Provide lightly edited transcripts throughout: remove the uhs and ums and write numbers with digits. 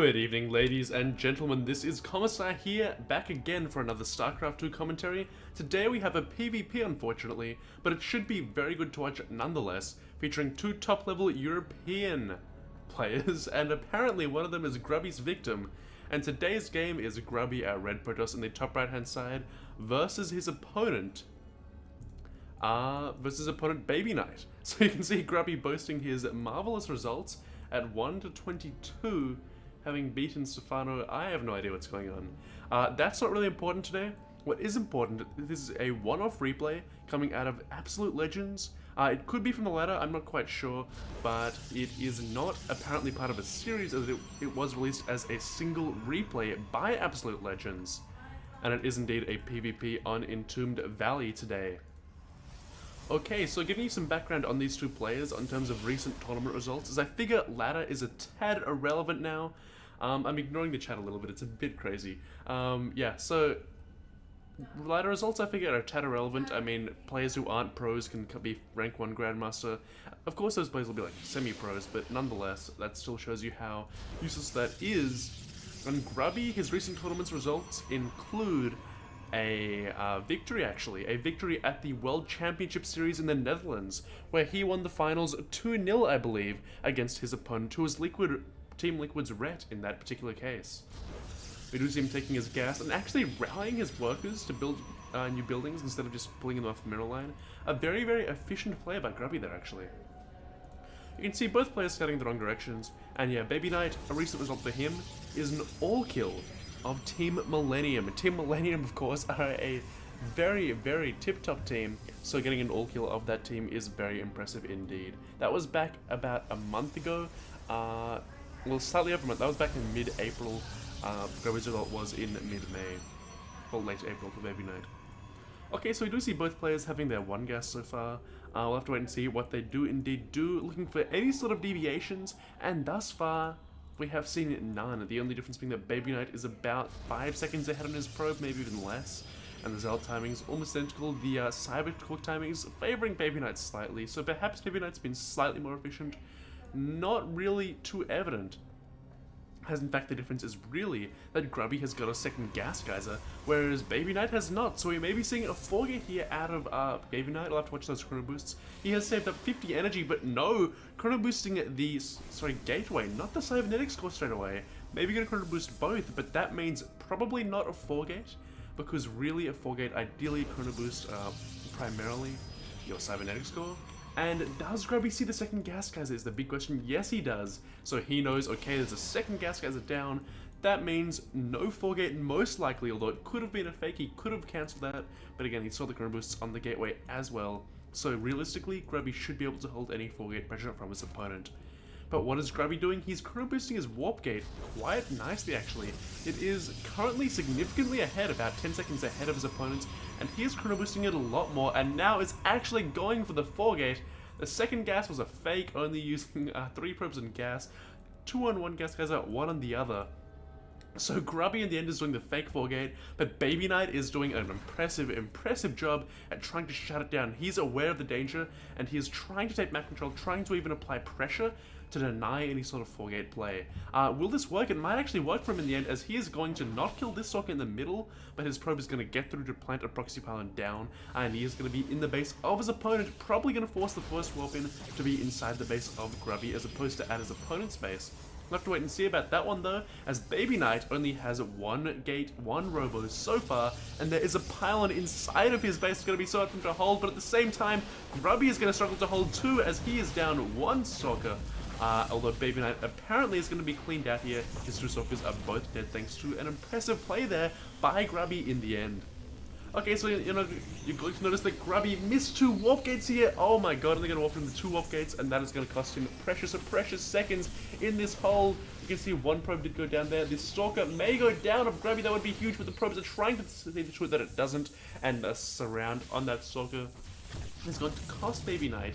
Good evening, ladies and gentlemen. This is Commissar here, back again for another StarCraft 2 commentary. Today we have a PvP, unfortunately, but it should be very good to watch nonetheless, featuring two top-level European players, and apparently one of them is Grubby's victim. And today's game is Grubby, our red Protoss in the top right-hand side, versus his opponent, BabyKnight. So you can see Grubby boasting his marvelous results at 1-22, having beaten Stefano. I have no idea what's going on. That's not really important today. What is important, this is a one-off replay coming out of Absolute Legends. It could be from the ladder, I'm not quite sure, but it is not apparently part of a series, as it was released as a single replay by Absolute Legends. And it is indeed a PvP on Entombed Valley today. Okay, so giving you some background on these two players in terms of recent tournament results, as I figure ladder is a tad irrelevant now. I'm ignoring the chat a little bit, it's a bit crazy. Yeah, so ladder results I figure are a tad irrelevant. I mean, players who aren't pros can be rank 1 Grandmaster. Of course those players will be like semi-pros, but nonetheless, that still shows you how useless that is. And Grubby, his recent tournaments results include a victory at the World Championship Series in the Netherlands, where he won the finals 2-0, I believe, against his opponent, who was Team Liquid's Ret in that particular case. We do see him taking his gas and actually rallying his workers to build new buildings instead of just pulling them off the mineral line. A very, very efficient play by Grubby there, actually. You can see both players heading in the wrong directions, and yeah, BabyKnight, a recent result for him, is an all-kill of Team Millennium. Team Millennium, of course, are a very, very tip-top team, so getting an all-kill of that team is very impressive indeed. That was back about a month ago, well, slightly over a month. That was back in mid-April. Grubby's result was in mid-May, or late April for BabyKnight. Okay, so we do see both players having their one gas so far. We'll have to wait and see what they do indeed do, looking for any sort of deviations, and thus far, we have seen none. The only difference being that BabyKnight is about 5 seconds ahead on his probe, maybe even less. And the Zealot timing is almost identical. The Cybertalk timing is favoring BabyKnight slightly, so perhaps BabyKnight's been slightly more efficient. Not really too evident. As in fact the difference is really that Grubby has got a second gas geyser, whereas BabyKnight has not, so we may be seeing a 4-gate here out of BabyKnight. I'll have to watch those chrono boosts. He has saved up 50 energy, but no, chrono boosting the, gateway, not the cybernetics core straight away. Maybe gonna chrono boost both, but that means probably not a 4-gate, because really a 4-gate ideally chrono boost primarily your cybernetics core. And does Grubby see the second gas geyser is the big question. Yes, he does. So he knows, okay, there's a second gas geyser down. That means no 4-gate most likely, although it could have been a fake. He could have cancelled that. But again, he saw the chrono boosts on the gateway as well. So realistically, Grubby should be able to hold any 4-gate pressure from his opponent. But what is Grubby doing? He's chrono boosting his warp gate quite nicely, actually. It is currently significantly ahead, about 10 seconds ahead of his opponent, and he is chrono boosting it a lot more, and now is actually going for the 4-gate. The second gas was a fake, only using 3 probes and gas, 2 on one gas geyser, 1 on the other. So Grubby in the end is doing the fake 4-gate, but BabyKnight is doing an impressive job at trying to shut it down. He's aware of the danger, and he is trying to take map control, trying to even apply pressure to deny any sort of 4-gate play. Will this work? It might actually work for him in the end, as he is going to not kill this Stalker in the middle, but his probe is going to get through to plant a proxy pylon down, and he is going to be in the base of his opponent, probably going to force the first warp in to be inside the base of Grubby, as opposed to at his opponent's base. We'll have to wait and see about that one though, as BabyKnight only has 1 gate, 1 robo so far, and there is a pylon inside of his base. It's going to be so hard for him to hold, but at the same time, Grubby is going to struggle to hold too, as he is down 1 Stalker. Although BabyKnight apparently is going to be cleaned out here. His 2 Stalkers are both dead thanks to an impressive play there by Grubby in the end. Okay, so you're going to notice that Grubby missed 2 warp gates here. Oh my god, and they're going to warp him the 2 warp gates, and that is going to cost him precious seconds in this hole. You can see 1 probe did go down there. This Stalker may go down of Grubby. That would be huge, but the probes are trying to see to it that it doesn't, and a surround on that Stalker is going to cost BabyKnight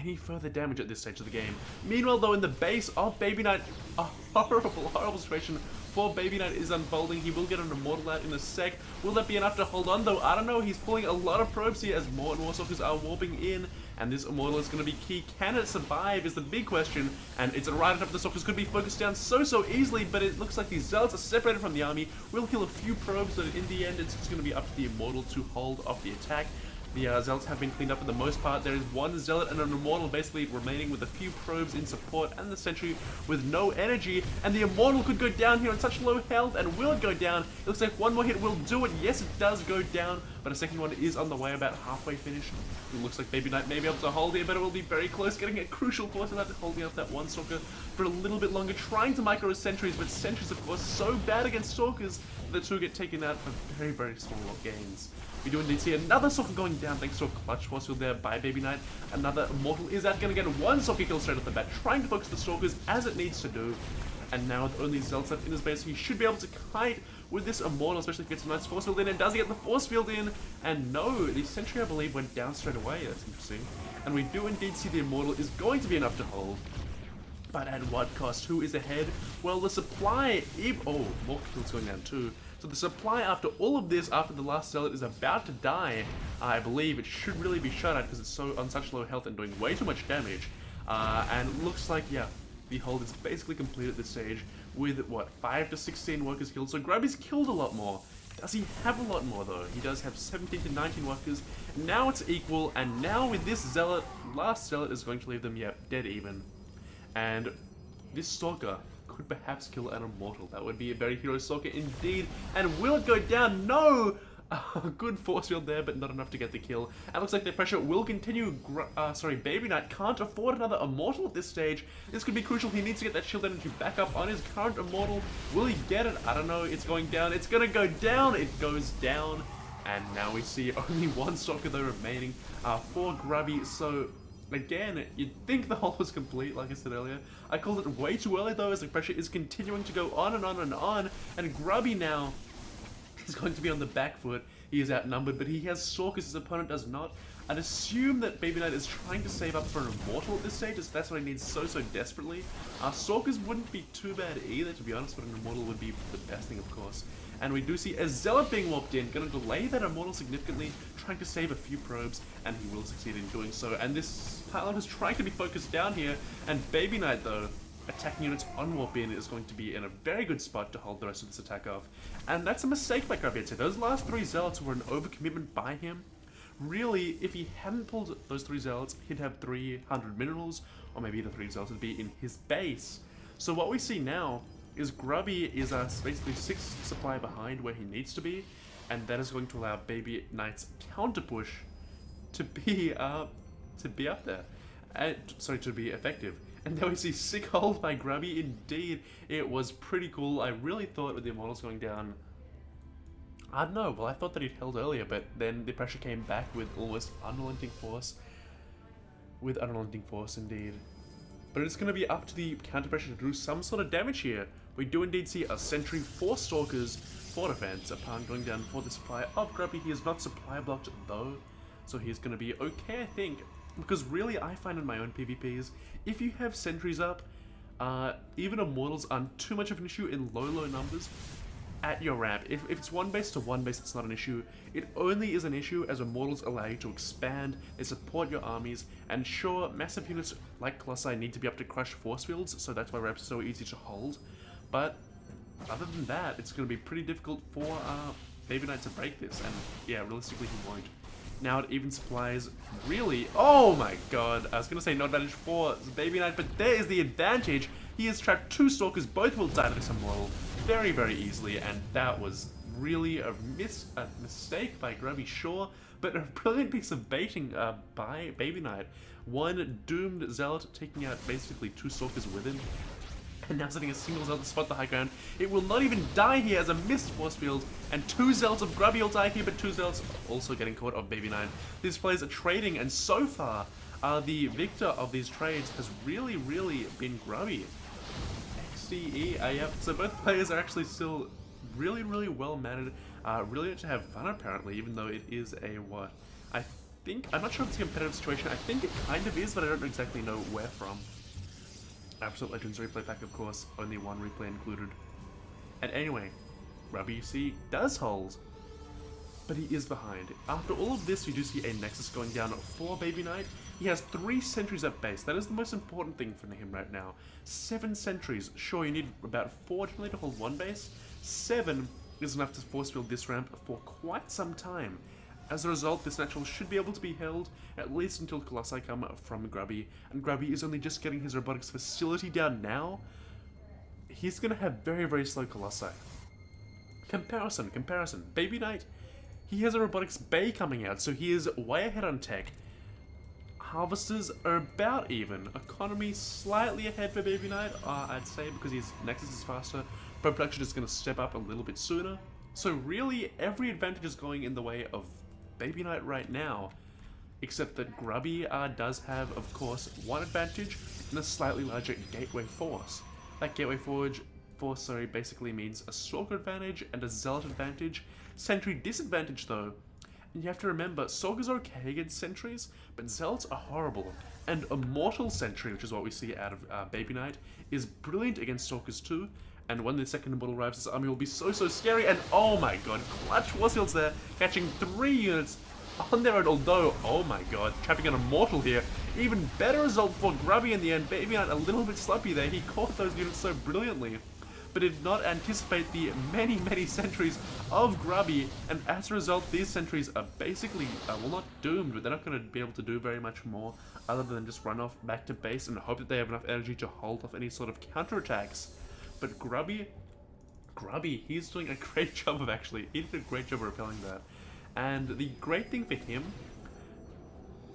any further damage at this stage of the game. Meanwhile, though, in the base of BabyKnight, a horrible situation for BabyKnight is unfolding. He will get an Immortal out in a sec. Will that be enough to hold on, though? I don't know. He's pulling a lot of probes here as more and more Stalkers are warping in, and this Immortal is going to be key. Can it survive is the big question, and it's right on top of the Stalkers. Could be focused down so easily, but it looks like these Zealots are separated from the army. Will kill a few probes, but in the end, it's just going to be up to the Immortal to hold off the attack. The Zealots have been cleaned up for the most part. There is one Zealot and an Immortal basically remaining with a few probes in support, and the Sentry with no energy. And the Immortal could go down here on such low health, and will it go down? It looks like one more hit will do it. Yes, it does go down, but a second one is on the way, about halfway finished. It looks like BabyKnight may be able to hold here, but it will be very close, getting a crucial force and holding up that one Stalker for a little bit longer, trying to micro Sentries, but Sentries, of course, so bad against Stalkers, the two get taken out for very small gains. We do indeed see another Stalker going down thanks to a clutch force field there by BabyKnight. Another Immortal is out, going to get one Stalker kill straight off the bat, trying to focus the Stalkers as it needs to do. And now with only Zealots left in his base, he should be able to kite with this Immortal, especially if he gets a nice force field in. And does he get the force field in? And no, the Sentry, I believe, went down straight away. That's interesting. And we do indeed see the Immortal is going to be enough to hold. But at what cost? Who is ahead? Well, the supply... Oh, more kills going down too. So the supply after all of this, after the last Zealot is about to die, I believe it should really be shut out because it's so on such low health and doing way too much damage. And it looks like, yeah, the hold is basically complete at this stage with, what, 5 to 16 workers killed. So Grubby's killed a lot more. Does he have a lot more, though? He does have 17 to 19 workers. Now it's equal, and now with this Zealot, last Zealot is going to leave them, yep, dead even. And this Stalker could perhaps kill an Immortal. That would be a very hero Stalker indeed. And will it go down? No! Good force field there, but not enough to get the kill. And looks like the pressure will continue. BabyKnight can't afford another Immortal at this stage. This could be crucial. He needs to get that shield energy back up on his current Immortal. Will he get it? I don't know. It's going down. It's gonna go down. It goes down. And now we see only one Stalker though remaining for Grubby. So again, you'd think the hold was complete, like I said earlier. I called it way too early though, as the pressure is continuing to go on and on and on. And Grubby now is going to be on the back foot. He is outnumbered, but he has Stalkers, his opponent does not. I'd assume that BabyKnight is trying to save up for an Immortal at this stage, as that's what he needs so desperately. Stalkers wouldn't be too bad either, to be honest, but an Immortal would be the best thing, of course. And we do see a Zealot being warped in, going to delay that Immortal significantly, trying to save a few probes, and he will succeed in doing so. And this pilot is trying to be focused down here, and BabyKnight, though, attacking units on warp in is going to be in a very good spot to hold the rest of this attack off. And that's a mistake by Grubby, I'd say. Those last 3 Zealots were an overcommitment by him. Really, if he hadn't pulled those 3 Zealots, he'd have 300 minerals, or maybe the 3 Zealots would be in his base. So what we see now is Grubby is basically 6 supply behind where he needs to be, and that is going to allow BabyKnight's counter push to be up there. To be effective. And now we see sick hold by Grubby. Indeed, it was pretty cool. I really thought with the Immortals going down, I don't know, well I thought that he'd held earlier, but then the pressure came back with almost unrelenting force. With unrelenting force indeed. But it's going to be up to the counter pressure to do some sort of damage here. We do indeed see a Sentry, 4 Stalkers, 4 defense, a pound going down for the supply of Grubby. He is not supply blocked though, so he's going to be okay, I think. Because really, I find in my own PvPs, if you have Sentries up, even Immortals aren't too much of an issue in low numbers at your ramp. If it's 1 base to 1 base, it's not an issue. It only is an issue as Immortals allow you to expand, they support your armies, and sure, massive units like Colossi need to be able to crush force fields, so that's why ramps are so easy to hold. But other than that, it's going to be pretty difficult for BabyKnight to break this, and yeah, realistically he won't. Now it even supplies, really, oh my god, I was going to say no advantage for BabyKnight, but there is the advantage. He has trapped 2 Stalkers, both will die to this Immortal very easily, and that was really a mistake by Grubby, sure, but a brilliant piece of baiting by BabyKnight. 1 doomed Zealot taking out basically 2 Stalkers with him. And now setting a single Zealot to spot the high ground. It will not even die here as a missed force field, and 2 Zealots of Grubby will die here, but 2 Zealots also getting caught of BabyKnight. These players are trading, and so far, the victor of these trades has really been Grubby. XDE, yep, so both players are actually still really well mannered, really to have fun apparently, even though it is a, what, think, I'm not sure if it's a competitive situation. I think it kind of is, but I don't exactly know where from. Absolute Legends replay pack, of course, only one replay included. And anyway, Grubby, you see, does hold, but he is behind. After all of this, you do see a Nexus going down for BabyKnight. He has 3 sentries at base. That is the most important thing for him right now. 7 sentries. Sure, you need about 4 generally to hold 1 base. 7 is enough to force field this ramp for quite some time. As a result, this natural should be able to be held at least until Colossi come from Grubby, and Grubby is only just getting his robotics facility down now. He's going to have very, very slow Colossi. Comparison. BabyKnight, he has a robotics bay coming out, so he is way ahead on tech. Harvesters are about even. Economy slightly ahead for BabyKnight, I'd say, because his Nexus is faster. But production is going to step up a little bit sooner. So really, every advantage is going in the way of BabyKnight right now. Except that Grubby does have, of course, one advantage and a slightly larger gateway force. That gateway force, basically means a Stalker advantage and a Zealot advantage. Sentry disadvantage, though. And you have to remember, Stalker's okay against sentries, but Zealots are horrible. And Immortal Sentry, which is what we see out of BabyKnight, is brilliant against Stalkers too. And when the second Immortal arrives, this army will be so scary. And oh my god, clutch force fields there, catching 3 units on their own. Although, oh my god, trapping an Immortal here. Even better result for Grubby in the end. BabyKnight a little bit sloppy there. He caught those units so brilliantly, but did not anticipate the many sentries of Grubby, and as a result, these sentries are basically, well, not doomed, but they're not going to be able to do very much more other than just run off back to base and hope that they have enough energy to hold off any sort of counterattacks. But Grubby, he's doing a great job of he did a great job of repelling that. And the great thing for him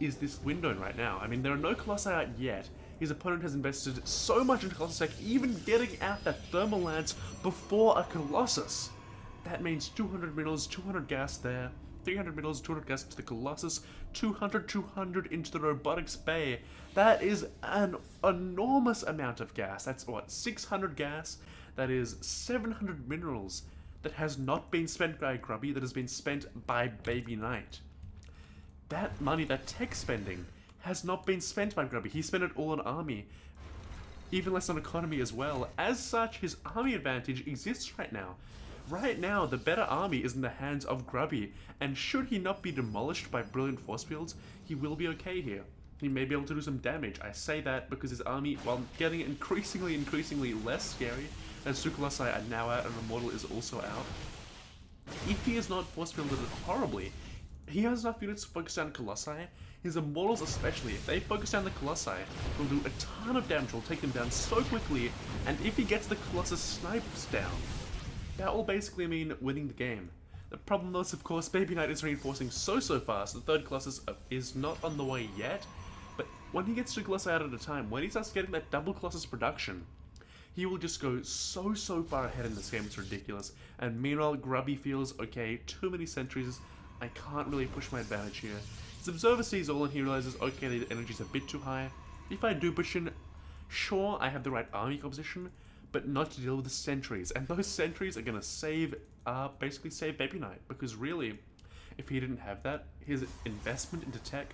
is this window right now. I mean, there are no Colossi out yet. His opponent has invested so much into Colossus tech, even getting out that thermal lance before a Colossus. That means 200 minerals, 200 gas there, 300 minerals, 200 gas to the Colossus, 200 into the robotics bay. That is an enormous amount of gas. That's what, 600 gas? That is 700 minerals that has not been spent by Grubby, that has been spent by BabyKnight. That money, that tech spending, has not been spent by Grubby. He spent it all on army, even less on economy as well. As such, his army advantage exists right now. Right now, the better army is in the hands of Grubby, and should he not be demolished by brilliant force fields, he will be okay here. He may be able to do some damage. I say that because his army, while getting increasingly less scary, as 2 Colossi are now out and Immortal is also out, if he is not force fielded horribly, he has enough units to focus down Colossi. His Immortals especially, if they focus down the Colossi, will do a ton of damage, will take them down so quickly, and if he gets the Colossus snipes down, that will basically mean winning the game. The problem though is, of course, BabyKnight is reinforcing so fast. The 3rd Colossus is not on the way yet, but when he gets 2 Colossi out at a time, when he starts getting that double Colossus production, he will just go so far ahead in this game, it's ridiculous. And meanwhile, Grubby feels, okay, too many sentries, I can't really push my advantage here. His Observer sees all and he realizes, okay, the energy's a bit too high. If I do push in, sure, I have the right army composition, but not to deal with the sentries. And those sentries are gonna basically save BabyKnight, because really, if he didn't have that, his investment into tech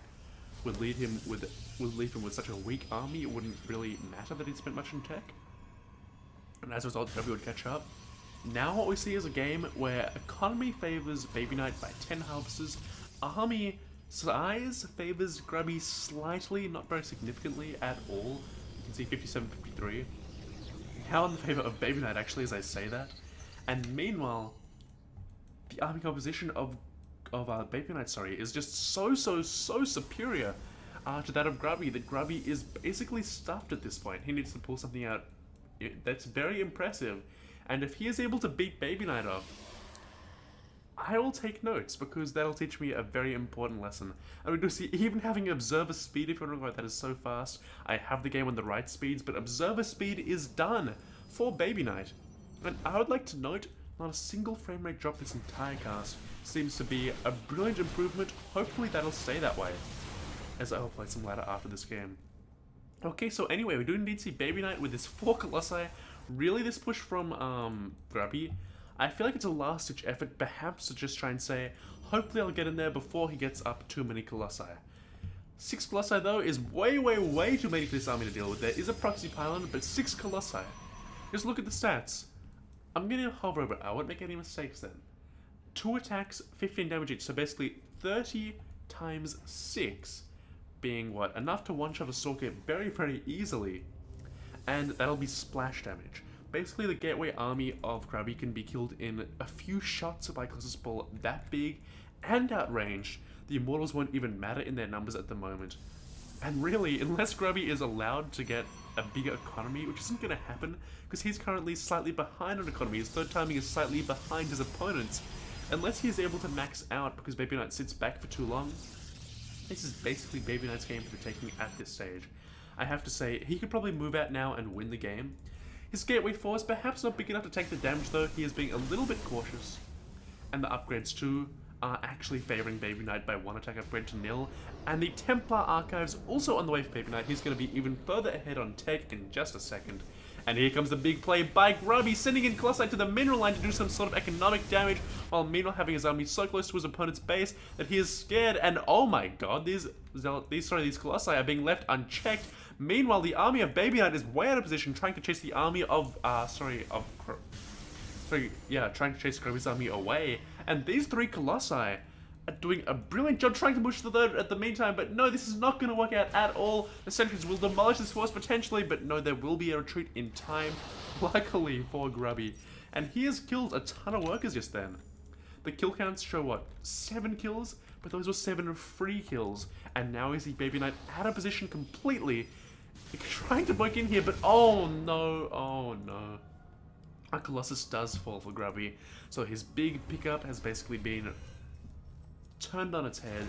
would leave him with such a weak army, it wouldn't really matter that he'd spent much on tech. And as a result, Grubby would catch up. Now what we see is a game where economy favors BabyKnight by 10 harvesters, army size favors Grubby slightly, not very significantly at all. You can see 57-53. Now in the favor of BabyKnight actually, as I say that. And meanwhile, the army composition of BabyKnight, sorry, is just so superior to that of Grubby, that Grubby is basically stuffed at this point. He needs to pull something out that's very impressive. And if he is able to beat BabyKnight off, I will take notes, because that'll teach me a very important lesson. I mean, to see, even having Observer speed, if you're wondering why that is so fast, I have the game on the right speeds, but Observer speed is done for BabyKnight. And I would like to note, not a single frame rate drop this entire cast. Seems to be a brilliant improvement. Hopefully that'll stay that way, as I will play some ladder after this game. Okay, so anyway, we do indeed see BabyKnight with his 4 Colossi. Really, this push from Grubby, I feel like it's a last-ditch effort, perhaps to just try and say, hopefully I'll get in there before he gets up too many Colossi. 6 Colossi, though, is way, way, way too many for this army to deal with. There is a proxy pylon, but 6 Colossi. Just look at the stats. I'm going to hover over it. I won't make any mistakes then. 2 attacks, 15 damage each, so basically 30 times 6 being, what, enough to one-shot a Stalker very, very easily. And that'll be splash damage. Basically, the gateway army of Grubby can be killed in a few shots by Colossus Ball that big and outranged. The Immortals won't even matter in their numbers at the moment. And really, unless Grubby is allowed to get a bigger economy, which isn't going to happen, because he's currently slightly behind on economy, his third timing is slightly behind his opponents, unless he is able to max out because BabyKnight sits back for too long, this is basically BabyKnight's game for the taking at this stage. I have to say, he could probably move out now and win the game. His gateway 4 is perhaps not big enough to take the damage though, he is being a little bit cautious. And the upgrades too are actually favouring BabyKnight by 1 attack upgrade to nil. And the Templar Archives also on the way for BabyKnight. He's going to be even further ahead on tech in just a second. And here comes the big play by Grubby, sending in Colossi to the mineral line to do some sort of economic damage, while meanwhile having his army so close to his opponent's base that he is scared, and oh my god, these Colossi are being left unchecked. Meanwhile, the army of BabyKnight is way out of position, trying to chase the army of, trying to chase Grubby's army away, and these 3 Colossi are doing a brilliant job trying to push the third at the meantime, but no, this is not going to work out at all. The sentries will demolish this force potentially, but no, there will be a retreat in time, luckily for Grubby. And he has killed a ton of workers just then. The kill counts show, what, 7 kills? But those were 7 free kills. And now we see BabyKnight out of position completely, trying to break in here, but oh no, oh no. Our Colossus does fall for Grubby, so his big pickup has basically been turned on its head,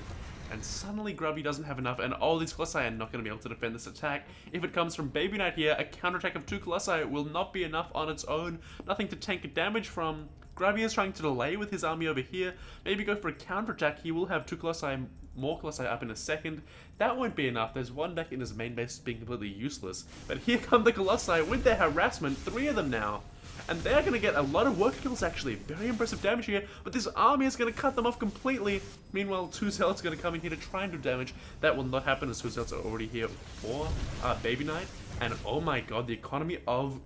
and suddenly Grubby doesn't have enough, and all these Colossi are not going to be able to defend this attack. If it comes from BabyKnight here, a counterattack of 2 Colossi will not be enough on its own, nothing to tank damage from. Grubby is trying to delay with his army over here, maybe go for a counterattack. He will have 2 Colossi, more Colossi up in a second. That won't be enough, there's one back in his main base being completely useless. But here come the Colossi with their harassment, 3 of them now. And they're going to get a lot of work kills actually, very impressive damage here, but this army is going to cut them off completely. Meanwhile, 2 Zealots are going to come in here to try and do damage. That will not happen as 2 Zealots are already here for BabyKnight. And oh my god, the economy of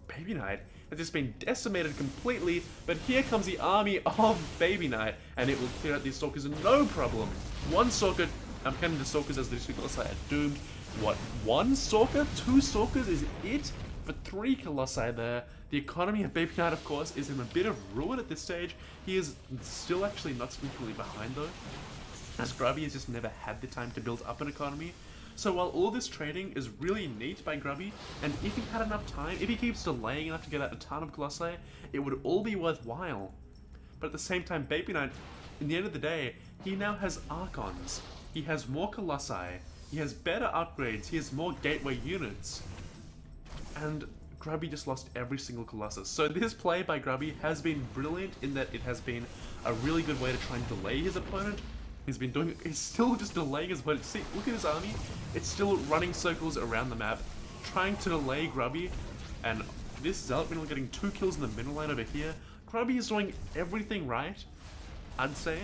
BabyKnight has just been decimated completely, but here comes the army of BabyKnight, and it will clear out these Stalkers no problem. 1 Stalker, I'm counting the Stalkers as the 2 Colossi are doomed. What, 1 Stalker? 2 Stalkers is it? For 3 Colossi there. The economy of BabyKnight, of course, is in a bit of ruin at this stage. He is still actually not significantly behind though, as Grubby has just never had the time to build up an economy. So while all this trading is really neat by Grubby, and if he had enough time, if he keeps delaying enough to get out a ton of Colossi, it would all be worthwhile. But at the same time, BabyKnight, in the end of the day, he now has Archons. He has more Colossi. He has better upgrades. He has more gateway units. And Grubby just lost every single Colossus. So this play by Grubby has been brilliant in that it has been a really good way to try and delay his opponent. He's still just delaying his opponent. See, look at his army. It's still running circles around the map, trying to delay Grubby. And this Zealot Mineral getting 2 kills in the middle line over here. Grubby is doing everything right, I'd say.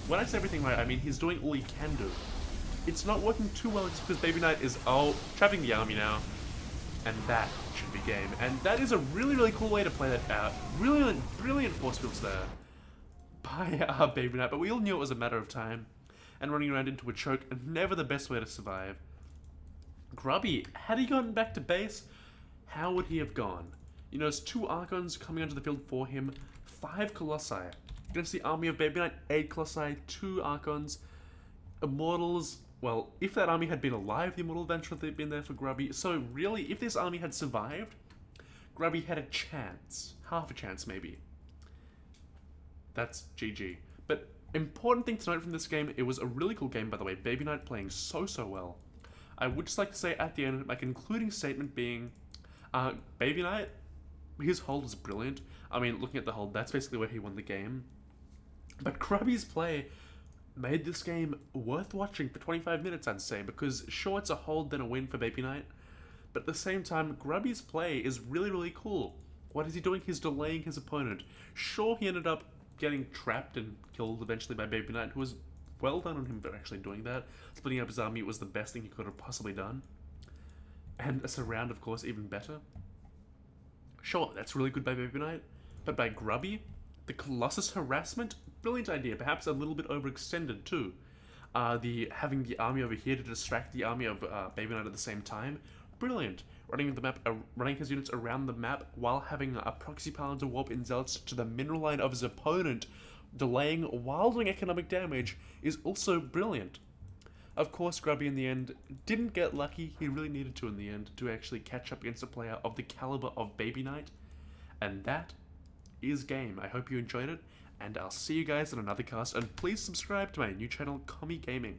When I say everything right, I mean he's doing all he can do. It's not working too well just because BabyKnight is, trapping the army now. And that should be game. And that is a really, really cool way to play that out. Brilliant, brilliant force fields there by BabyKnight, but we all knew it was a matter of time. And running around into a choke, never the best way to survive. Grubby, had he gone back to base, how would he have gone? You know, it's 2 Archons coming onto the field for him, 5 Colossi. Against the army of BabyKnight, 8 Colossi, 2 Archons, Immortals. Well, if that army had been alive, the Immortal Adventure would have been there for Grubby. So really, if this army had survived, Grubby had a chance. Half a chance, maybe. That's GG. But important thing to note from this game, it was a really cool game, by the way. BabyKnight playing so well. I would just like to say at the end, my concluding statement being, BabyKnight, his hold was brilliant. I mean, looking at the hold, that's basically where he won the game. But Grubby's play made this game worth watching for 25 minutes, I'd say, because sure, it's a hold then a win for BabyKnight, but at the same time, Grubby's play is really, really cool. What is he doing? He's delaying his opponent. Sure, he ended up getting trapped and killed eventually by BabyKnight, who was well done on him for actually doing that. Splitting up his army was the best thing he could have possibly done. And a surround, of course, even better. Sure, that's really good by BabyKnight. But by Grubby, the Colossus harassment, brilliant idea. Perhaps a little bit overextended too. Having the army over here to distract the army of BabyKnight at the same time, brilliant. Running his units around the map while having a proxy paladin warp in zealots to the mineral line of his opponent, delaying while doing economic damage, is also brilliant. Of course, Grubby in the end didn't get lucky. He really needed to in the end to actually catch up against a player of the caliber of BabyKnight, and that is game. I hope you enjoyed it, and I'll see you guys in another cast, and please subscribe to my new channel, KommiGaming.